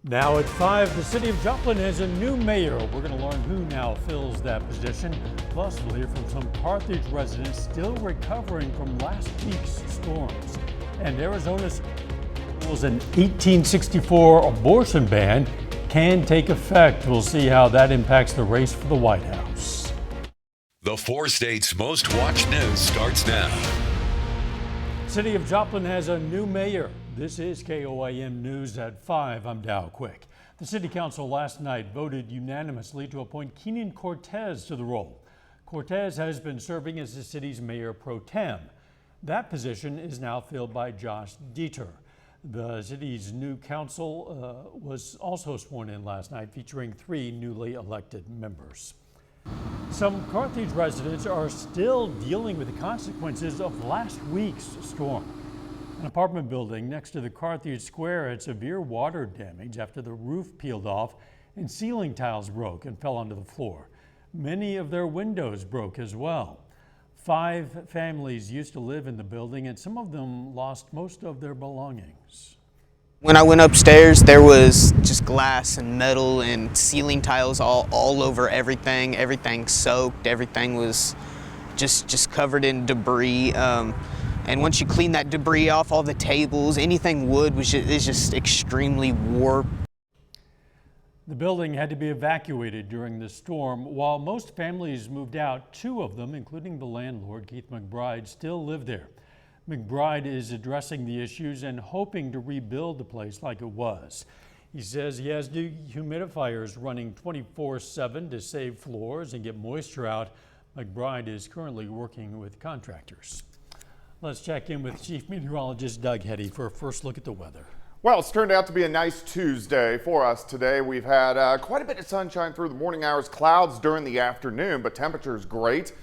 Now at 5, the city of Joplin has a new mayor. We're going to learn who now fills that position. Plus, we'll hear from some Carthage residents still recovering from last week's storms. And Arizona's an 1864 abortion ban can take effect. We'll see how that impacts the race for the White House. The 4 states' most watched news starts now. City of Joplin has a new mayor. This is KOIM News at 5. I'm Dow Quick. The City Council last night voted unanimously to appoint Keenan Cortez to the role. Cortez has been serving as the city's mayor pro tem. That position is now filled by Josh Dieter. The city's new council was also sworn in last night, featuring 3 newly elected members. Some Carthage residents are still dealing with the consequences of last week's storm. An apartment building next to the Carthage Square had severe water damage after the roof peeled off and ceiling tiles broke and fell onto the floor. Many of their windows broke as well. 5 families used to live in the building, and some of them lost most of their belongings. When I went upstairs, there was just glass and metal and ceiling tiles all over everything. Everything soaked. Everything was just covered in debris. And once you clean that debris off, all the tables, anything wood is just extremely warped. The building had to be evacuated during the storm. While most families moved out, 2 of them, including the landlord, Keith McBride, still live there. McBride is addressing the issues and hoping to rebuild the place like it was. He says he has new humidifiers running 24/7 to save floors and get moisture out. McBride is currently working with contractors. Let's check in with Chief Meteorologist Doug Heddy for a first look at the weather. Well, it's turned out to be a nice Tuesday for us today. We've had quite a bit of sunshine through the morning hours, clouds during the afternoon, but temperatures great,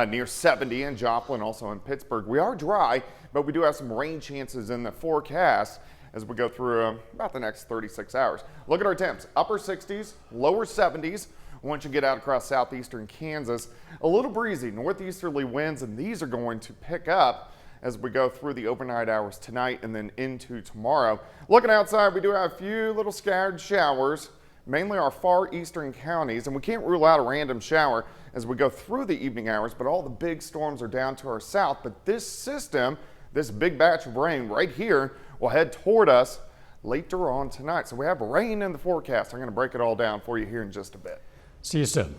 near 70 in Joplin, also in Pittsburgh. We are dry, but we do have some rain chances in the forecast as we go through about the next 36 hours. Look at our temps, upper 60s, lower 70s. Once you get out across southeastern Kansas, a little breezy, northeasterly winds, and these are going to pick up as we go through the overnight hours tonight and then into tomorrow. Looking outside, we do have a few little scattered showers, mainly our far eastern counties, and we can't rule out a random shower as we go through the evening hours, but all the big storms are down to our south. But this system, this big batch of rain right here, will head toward us later on tonight. So we have rain in the forecast. I'm going to break it all down for you here in just a bit. See you soon.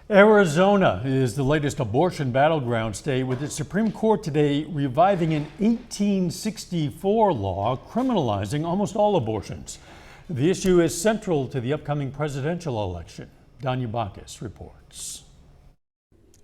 Arizona is the latest abortion battleground state, with its Supreme Court today reviving an 1864 law criminalizing almost all abortions. The issue is central to the upcoming presidential election. Danya Bacchus reports.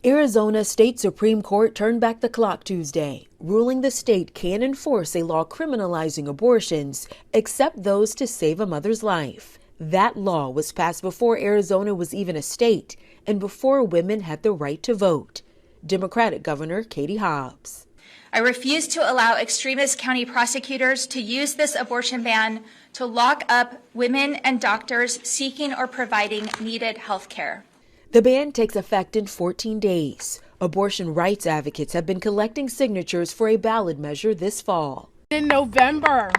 Arizona State Supreme Court turned back the clock Tuesday, ruling the state can enforce a law criminalizing abortions, except those to save a mother's life. That law was passed before Arizona was even a state and before women had the right to vote. Democratic Governor Katie Hobbs. I refuse to allow extremist county prosecutors to use this abortion ban to lock up women and doctors seeking or providing needed health care. The ban takes effect in 14 days. Abortion rights advocates have been collecting signatures for a ballot measure this fall. In November,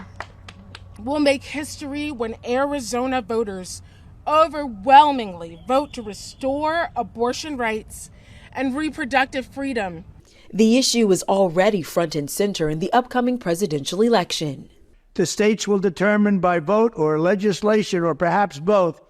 we'll make history when Arizona voters overwhelmingly vote to restore abortion rights and reproductive freedom. The issue is already front and center in the upcoming presidential election. The states will determine by vote or legislation or perhaps both,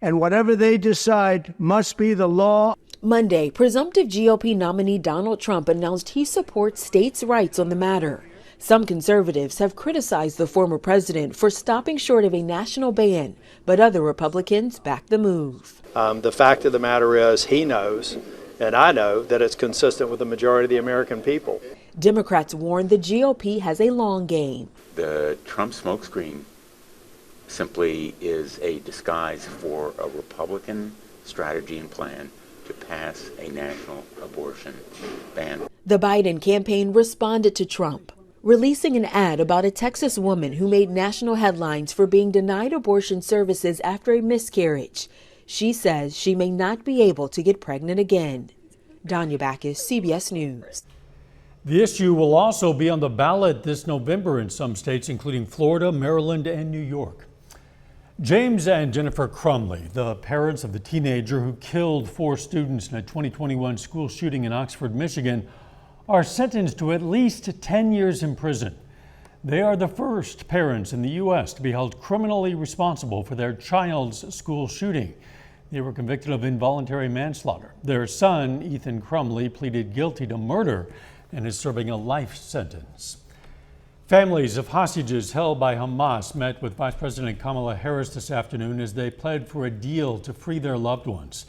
and whatever they decide must be the law. Monday, presumptive GOP nominee Donald Trump announced he supports states' rights on the matter. Some conservatives have criticized the former president for stopping short of a national ban, but other Republicans back the move. The fact of the matter is he knows, and I know, that it's consistent with the majority of the American people. Democrats warn the GOP has a long game. The Trump smokescreen simply is a disguise for a Republican strategy and plan to pass a national abortion ban. The Biden campaign responded to Trump, releasing an ad about a Texas woman who made national headlines for being denied abortion services after a miscarriage. She says she may not be able to get pregnant again. Danya Bacchus, CBS News. The issue will also be on the ballot this November in some states, including Florida, Maryland, and New York. James and Jennifer Crumley, the parents of the teenager who killed 4 students in a 2021 school shooting in Oxford, Michigan, are sentenced to at least 10 years in prison. They are the first parents in the U.S. to be held criminally responsible for their child's school shooting. They were convicted of involuntary manslaughter. Their son, Ethan Crumley, pleaded guilty to murder and is serving a life sentence. Families of hostages held by Hamas met with Vice President Kamala Harris this afternoon as they pled for a deal to free their loved ones.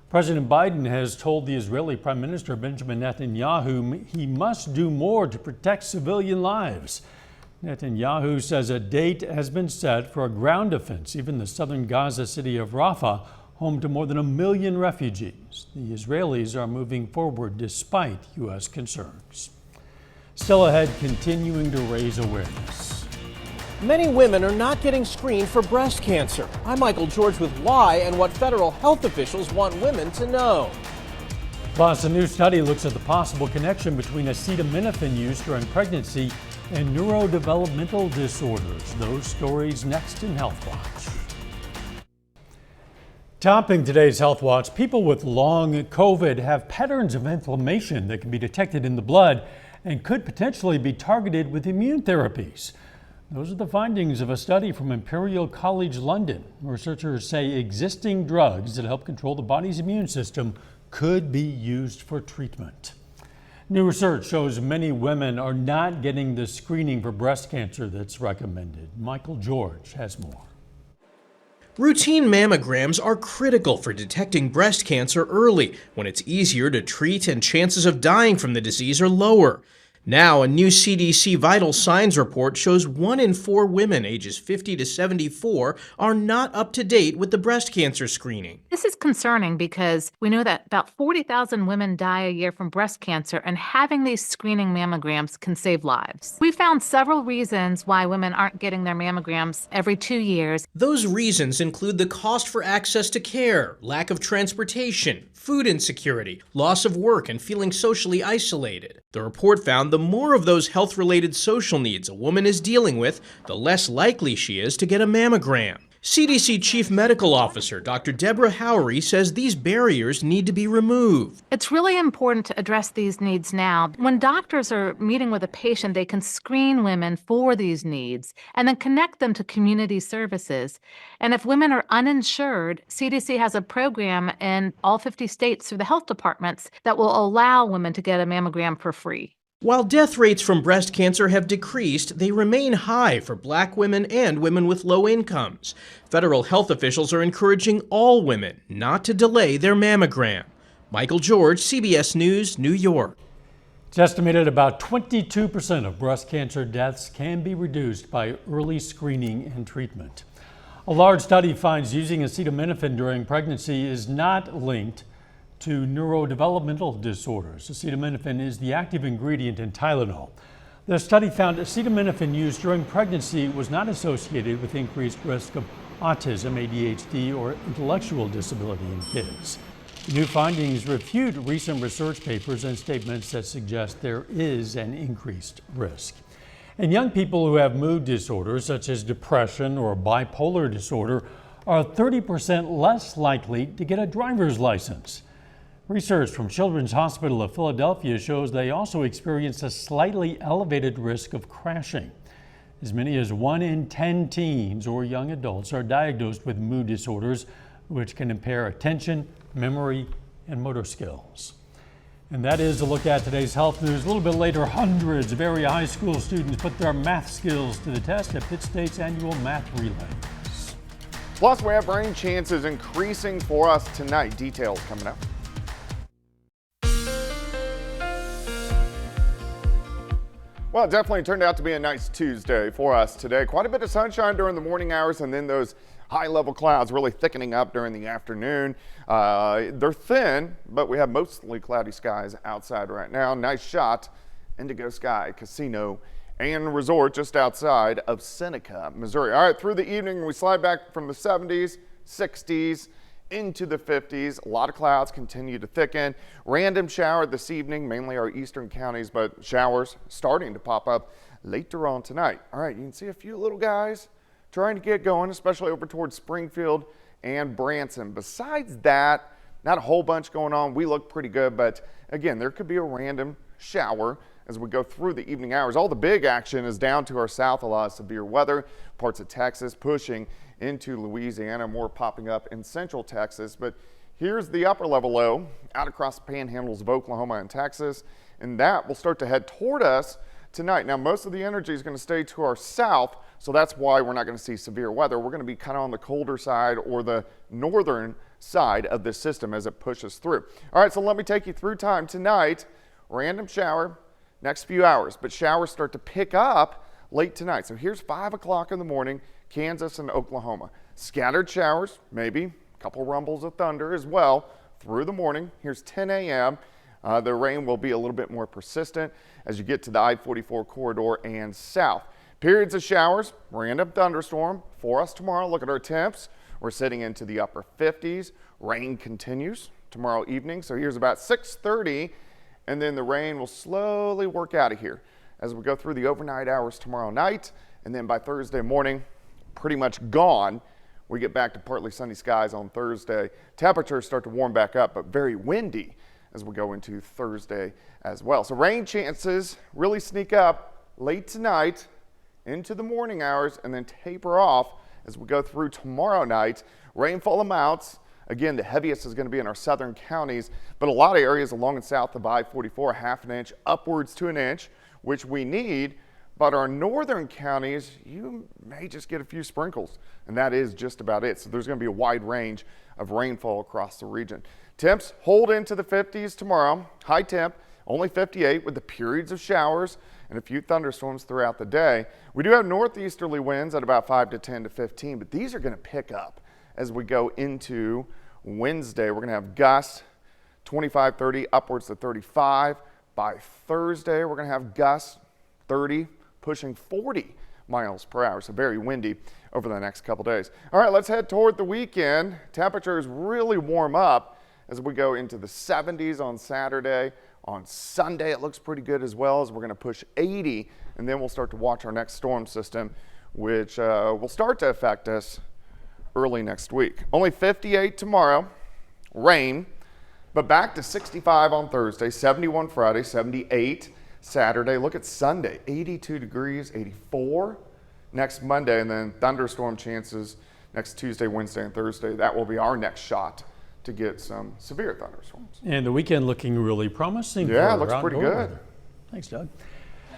President Biden has told the Israeli Prime Minister Benjamin Netanyahu he must do more to protect civilian lives. Netanyahu says a date has been set for a ground offensive in the southern Gaza city of Rafah, home to more than 1 million refugees. The Israelis are moving forward despite U.S. concerns. Still ahead, continuing to raise awareness. Many women are not getting screened for breast cancer. I'm Michael George with why and what federal health officials want women to know. Plus, a new study looks at the possible connection between acetaminophen use during pregnancy and neurodevelopmental disorders. Those stories next in Health Watch. Topping today's Health Watch, people with long COVID have patterns of inflammation that can be detected in the blood and could potentially be targeted with immune therapies. Those are the findings of a study from Imperial College London. Researchers say existing drugs that help control the body's immune system could be used for treatment. New research shows many women are not getting the screening for breast cancer that's recommended. Michael George has more. Routine mammograms are critical for detecting breast cancer early, when it's easier to treat and chances of dying from the disease are lower. Now, a new CDC vital signs report shows 1 in 4 women ages 50 to 74 are not up to date with the breast cancer screening. This is concerning because we know that about 40,000 women die a year from breast cancer, and having these screening mammograms can save lives. We found several reasons why women aren't getting their mammograms every 2 years. Those reasons include the cost for access to care, lack of transportation, food insecurity, loss of work, and feeling socially isolated. The report found the more of those health-related social needs a woman is dealing with, the less likely she is to get a mammogram. CDC Chief Medical Officer Dr. Deborah Howery says these barriers need to be removed. It's really important to address these needs now. When doctors are meeting with a patient, they can screen women for these needs and then connect them to community services. And if women are uninsured, CDC has a program in all 50 states through the health departments that will allow women to get a mammogram for free. While death rates from breast cancer have decreased, they remain high for Black women and women with low incomes. Federal health officials are encouraging all women not to delay their mammogram. Michael George, CBS News, New York. It's estimated about 22% of breast cancer deaths can be reduced by early screening and treatment. A large study finds using acetaminophen during pregnancy is not linked to neurodevelopmental disorders. Acetaminophen is the active ingredient in Tylenol. The study found acetaminophen used during pregnancy was not associated with increased risk of autism, ADHD, or intellectual disability in kids. The new findings refute recent research papers and statements that suggest there is an increased risk. And young people who have mood disorders such as depression or bipolar disorder are 30% less likely to get a driver's license. Research from Children's Hospital of Philadelphia shows they also experience a slightly elevated risk of crashing. As many as 1 in 10 teens or young adults are diagnosed with mood disorders, which can impair attention, memory, and motor skills. And that is a look at today's health news. A little bit later, hundreds of area high school students put their math skills to the test at Pitt State's annual math relays. Plus, we have rain chances increasing for us tonight. Details coming up. Well, it definitely turned out to be a nice Tuesday for us today. Quite a bit of sunshine during the morning hours, and then those high-level clouds really thickening up during the afternoon. They're thin, but we have mostly cloudy skies outside right now. Nice shot, Indigo Sky Casino and Resort just outside of Seneca, Missouri. All right, through the evening, we slide back from the 70s, 60s, into the 50s. A lot of clouds continue to thicken. Random shower this evening, mainly our eastern counties, but showers starting to pop up later on tonight. All right, you can see a few little guys trying to get going, especially over towards Springfield and Branson. Besides that, not a whole bunch going on. We look pretty good, but again, there could be a random shower as we go through the evening hours. All the big action is down to our south. A lot of severe weather, parts of Texas pushing into Louisiana, more popping up in central Texas. But here's the upper level low out across the panhandles of Oklahoma and Texas, and that will start to head toward us tonight. Now, most of the energy is going to stay to our south, so that's why we're not going to see severe weather. We're going to be kind of on the colder side or the northern side of this system as it pushes through. All right, so let me take you through time tonight. Random shower next few hours, but showers start to pick up late tonight. So here's 5 o'clock in the morning, Kansas and Oklahoma. Scattered showers, maybe a couple rumbles of thunder as well through the morning. Here's 10 a.m. The rain will be a little bit more persistent as you get to the I-44 corridor and south. Periods of showers, random thunderstorm for us tomorrow. Look at our temps. We're sitting into the upper 50s. Rain continues tomorrow evening. So here's about 6:30, and then the rain will slowly work out of here as we go through the overnight hours tomorrow night. And then by Thursday morning, pretty much gone. We get back to partly sunny skies on Thursday. Temperatures start to warm back up, but very windy as we go into Thursday as well. So rain chances really sneak up late tonight into the morning hours and then taper off as we go through tomorrow night. Rainfall amounts, again, the heaviest is going to be in our southern counties, but a lot of areas along and south of I-44, ½ an inch upwards to an inch, which we need. But our northern counties, you may just get a few sprinkles, and that is just about it. So there's going to be a wide range of rainfall across the region. Temps hold into the 50s tomorrow. High temp, only 58 with the periods of showers and a few thunderstorms throughout the day. We do have northeasterly winds at about 5 to 10 to 15, but these are going to pick up as we go into Wednesday. We're going to have gusts 25, 30, upwards to 35. By Thursday, we're going to have gusts 30, pushing 40 miles per hour. So very windy over the next couple days. All right, let's head toward the weekend. Temperatures really warm up as we go into the 70s on Saturday. On Sunday, it looks pretty good as well, as we're going to push 80, and then we'll start to watch our next storm system, which will start to affect us early next week. Only 58 tomorrow, rain, but back to 65 on Thursday, 71 Friday, 78 Saturday. Look at Sunday, 82 degrees, 84 next Monday, and then thunderstorm chances next Tuesday, Wednesday, and Thursday. That will be our next shot to get some severe thunderstorms. And the weekend looking really promising. Yeah, it looks pretty good. Weather. Thanks, Doug.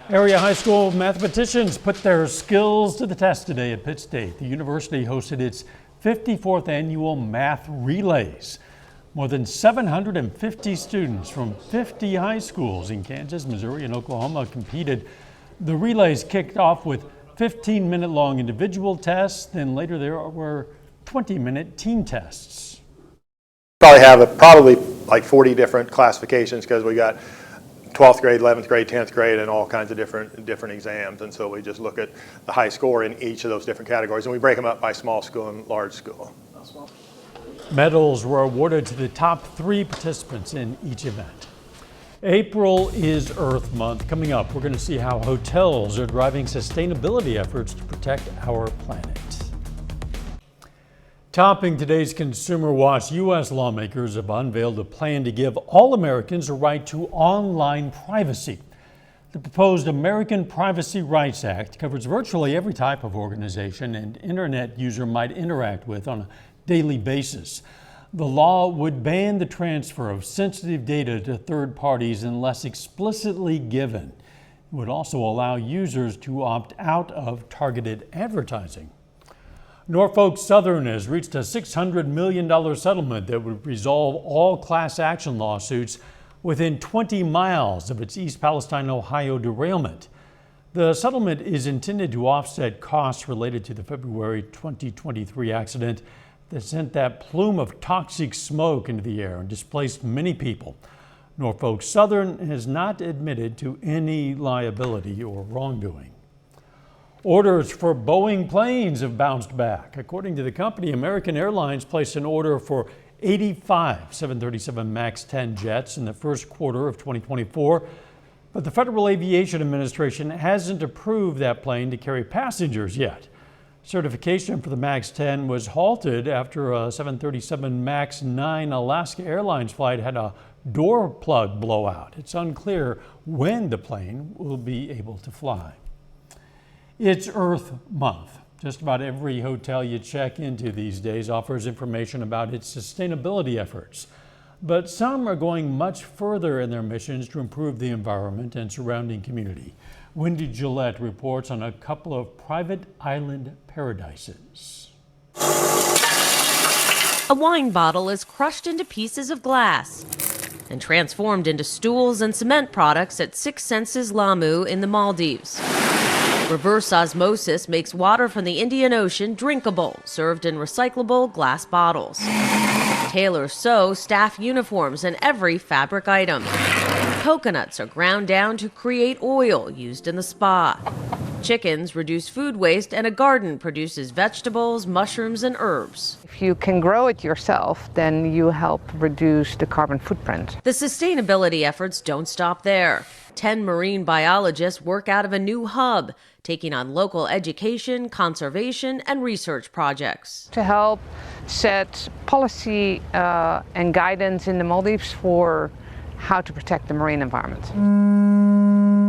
Area high school mathematicians put their skills to the test today at Pitt State. The university hosted its 54th annual math relays. More than 750 students from 50 high schools in Kansas, Missouri, and Oklahoma competed. The relays kicked off with 15-minute long individual tests. Then later there were 20-minute team tests. Probably have probably like 40 different classifications because we got 12th grade, 11th grade, 10th grade, and all kinds of different exams. And so we just look at the high score in each of those different categories, and we break them up by small school and large school. Medals were awarded to the top 3 participants in each event. April is Earth Month. Coming up, we're going to see how hotels are driving sustainability efforts to protect our planet. Topping today's Consumer Watch, U.S. lawmakers have unveiled a plan to give all Americans a right to online privacy. The proposed American Privacy Rights Act covers virtually every type of organization an internet user might interact with on a daily basis. The law would ban the transfer of sensitive data to third parties unless explicitly given. It would also allow users to opt out of targeted advertising. Norfolk Southern has reached a $600 million settlement that would resolve all class action lawsuits within 20 miles of its East Palestine, Ohio derailment. The settlement is intended to offset costs related to the February 2023 accident that sent that plume of toxic smoke into the air and displaced many people. Norfolk Southern has not admitted to any liability or wrongdoing. Orders for Boeing planes have bounced back. According to the company, American Airlines placed an order for 85 737 MAX 10 jets in the first quarter of 2024, but the Federal Aviation Administration hasn't approved that plane to carry passengers yet. Certification for the MAX 10 was halted after a 737 MAX 9 Alaska Airlines flight had a door plug blowout. It's unclear when the plane will be able to fly. It's Earth Month. Just about every hotel you check into these days offers information about its sustainability efforts. But some are going much further in their missions to improve the environment and surrounding community. Wendy Gillette reports on a couple of private island paradises. A wine bottle is crushed into pieces of glass and transformed into stools and cement products at Six Senses Lamu in the Maldives. Reverse osmosis makes water from the Indian Ocean drinkable, served in recyclable glass bottles. Tailors sew staff uniforms and every fabric item. Coconuts are ground down to create oil used in the spa. Chickens reduce food waste, and a garden produces vegetables, mushrooms, and herbs. If you can grow it yourself, then you help reduce the carbon footprint. The sustainability efforts don't stop there. 10 marine biologists work out of a new hub, taking on local education, conservation, and research projects. To help set policy and guidance in the Maldives for how to protect the marine environment.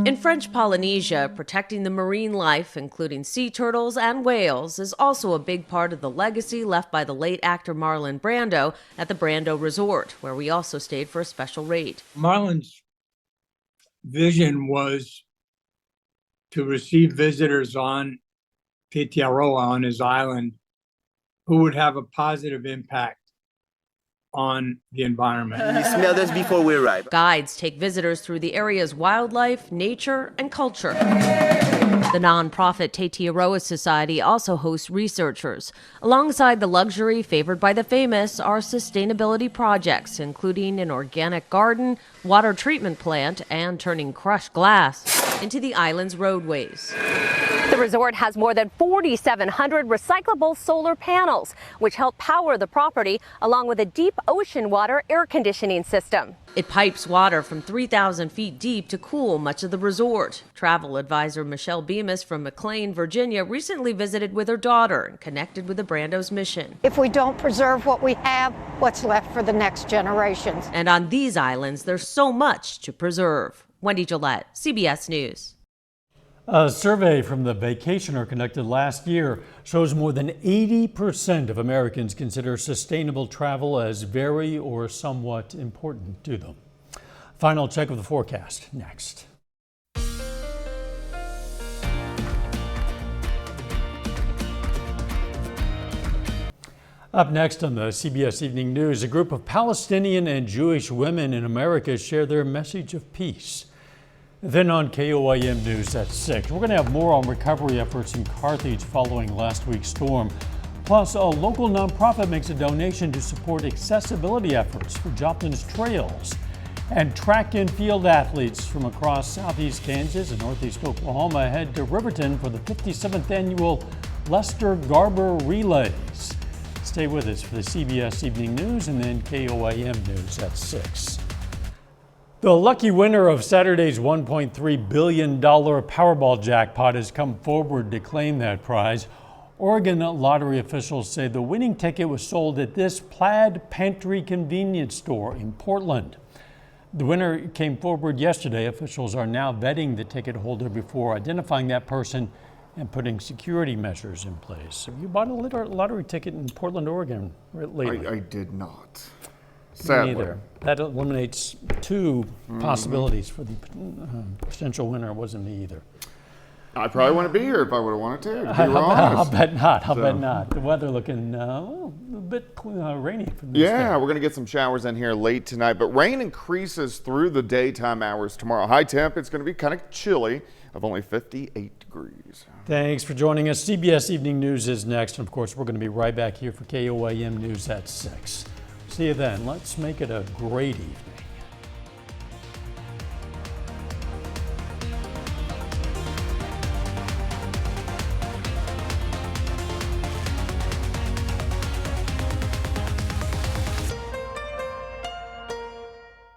In French Polynesia, protecting the marine life, including sea turtles and whales, is also a big part of the legacy left by the late actor Marlon Brando at the Brando Resort, where we also stayed for a special rate. Marlon's vision was to receive visitors on Aotearoa, on his island, who would have a positive impact on the environment. We smelled this before we arrived. Guides take visitors through the area's wildlife, nature, and culture. The nonprofit Aotearoa Society also hosts researchers. Alongside the luxury favored by the famous are sustainability projects, including an organic garden, water treatment plant, and turning crushed glass into the island's roadways. The resort has more than 4,700 recyclable solar panels, which help power the property, along with a deep ocean water air conditioning system. It pipes water from 3,000 feet deep to cool much of the resort. Travel advisor Michelle Bemis from McLean, Virginia, recently visited with her daughter and connected with the Brando's mission. If we don't preserve what we have, what's left for the next generations? And on these islands, there's so much to preserve. Wendy Gillette, CBS News. A survey from the Vacationer conducted last year shows more than 80% of Americans consider sustainable travel as very or somewhat important to them. Final check of the forecast next. Up next on the CBS Evening News, a group of Palestinian and Jewish women in America share their message of peace. Then on KOIM News at 6, we're going to have more on recovery efforts in Carthage following last week's storm. Plus, a local nonprofit makes a donation to support accessibility efforts for Joplin's trails. And track and field athletes from across southeast Kansas and northeast Oklahoma head to Riverton for the 57th annual Lester Garber Relays. Stay with us for the CBS Evening News and then KOIM News at 6. The lucky winner of Saturday's $1.3 billion Powerball jackpot has come forward to claim that prize. Oregon lottery officials say the winning ticket was sold at this Plaid Pantry convenience store in Portland. The winner came forward yesterday. Officials are now vetting the ticket holder before identifying that person and putting security measures in place. Have you bought a lottery ticket in Portland, Oregon lately? I did not. Sadly. Neither. That eliminates two possibilities for the potential winner. It wasn't me either. I probably wouldn't be here if I would have wanted to be I'll bet not. I'll bet not. The weather looking a bit rainy. Yeah, we're going to get some showers in here late tonight, but rain increases through the daytime hours tomorrow. High temp, it's going to be kind of chilly of only 58 degrees. Thanks for joining us. CBS Evening News is next. And of course, we're going to be right back here for KOIM News at 6. See you then. Let's make it a great evening.